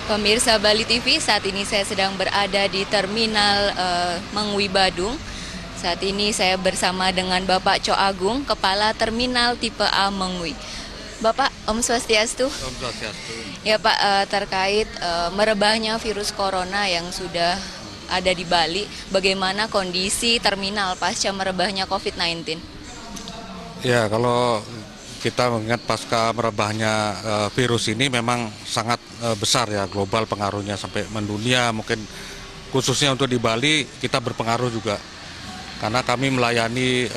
Pemirsa Bali TV, saat ini saya sedang berada di Terminal Mengwi Badung. Saat ini saya bersama dengan Bapak Co Agung, Kepala Terminal Tipe A Mengwi. Bapak, Om Swastiastu. Om Swastiastu. Ya Pak, terkait merebahnya virus corona yang sudah ada di Bali, bagaimana kondisi terminal pasca merebahnya COVID-19? Ya, kalau kita mengingat pasca merebahnya virus ini memang sangat besar ya, global pengaruhnya sampai mendunia, mungkin khususnya untuk di Bali kita berpengaruh juga. Karena kami melayani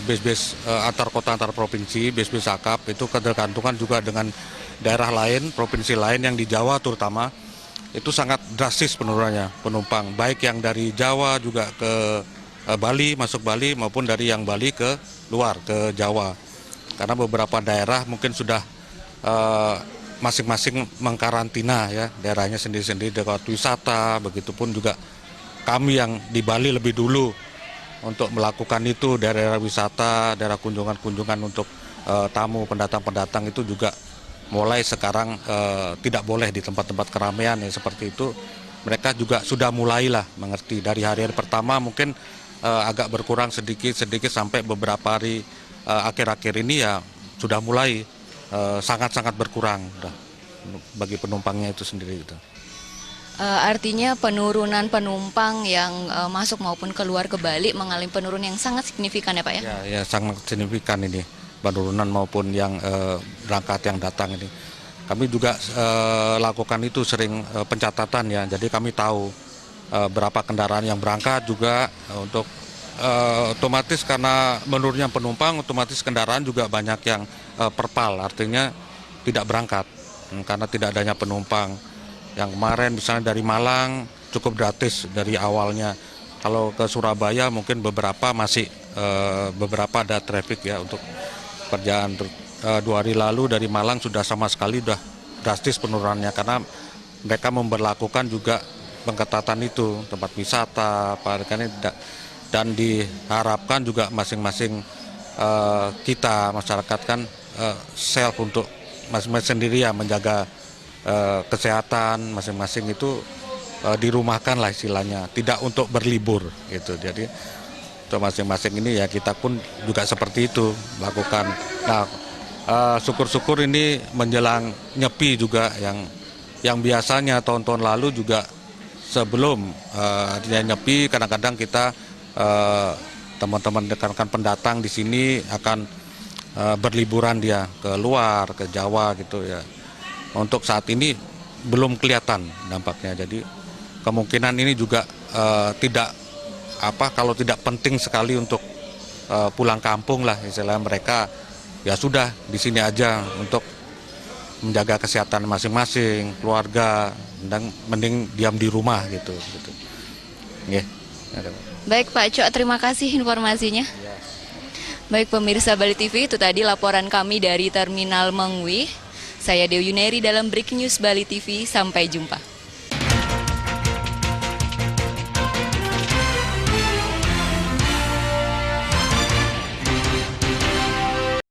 base-base antar kota antar provinsi, base-base akap, itu ketergantungan juga dengan daerah lain, provinsi lain yang di Jawa terutama, itu sangat drastis penurunannya penumpang, baik yang dari Jawa juga ke Bali, masuk Bali, maupun dari yang Bali ke luar, ke Jawa. Karena beberapa daerah mungkin sudah masing-masing mengkarantina ya, daerahnya sendiri-sendiri dekat wisata, begitupun juga kami yang di Bali lebih dulu untuk melakukan itu, daerah wisata, daerah kunjungan-kunjungan untuk tamu, pendatang-pendatang itu juga mulai sekarang tidak boleh di tempat-tempat keramaian ya seperti itu. Mereka juga sudah mulailah mengerti dari hari-hari pertama mungkin agak berkurang sedikit-sedikit sampai beberapa hari akhir-akhir ini ya sudah mulai sangat-sangat berkurang bagi penumpangnya itu sendiri gitu. Artinya penurunan penumpang yang masuk maupun keluar ke Bali mengalami penurunan yang sangat signifikan ya Pak ya? Ya, sangat signifikan ini penurunan maupun yang berangkat yang datang ini. Kami juga lakukan itu sering pencatatan ya, jadi kami tahu berapa kendaraan yang berangkat juga untuk otomatis karena menurunnya penumpang, otomatis kendaraan juga banyak yang perpal, artinya tidak berangkat karena tidak adanya penumpang. Yang kemarin misalnya dari Malang cukup gratis dari awalnya. Kalau ke Surabaya mungkin beberapa masih beberapa ada traffic ya untuk perjalanan 2 hari lalu dari Malang sudah sama sekali sudah drastis penurunannya karena mereka memberlakukan juga pengetatan itu tempat wisata, parkirnya dan diharapkan juga masing-masing kita masyarakat kan self untuk masing-masing sendiri ya menjaga kesehatan masing-masing itu dirumahkan lah istilahnya, tidak untuk berlibur gitu. Jadi untuk masing-masing ini ya kita pun juga seperti itu lakukan. Nah, syukur-syukur ini menjelang Nyepi juga yang biasanya tahun-tahun lalu juga sebelum Nyepi kadang-kadang kita teman-teman rekan-rekan pendatang di sini akan berliburan dia ke luar, ke Jawa gitu ya. Untuk saat ini belum kelihatan dampaknya. Jadi kemungkinan ini juga tidak kalau tidak penting sekali untuk pulang kampung lah istilahnya, mereka ya sudah di sini aja untuk menjaga kesehatan masing-masing, keluarga, dan mending diam di rumah gitu. Yeah. Baik Pak Co, terima kasih informasinya. Baik pemirsa Bali TV, itu tadi laporan kami dari Terminal Mengwi. Saya Dewi Yuneri dalam Breaking News Bali TV, sampai jumpa.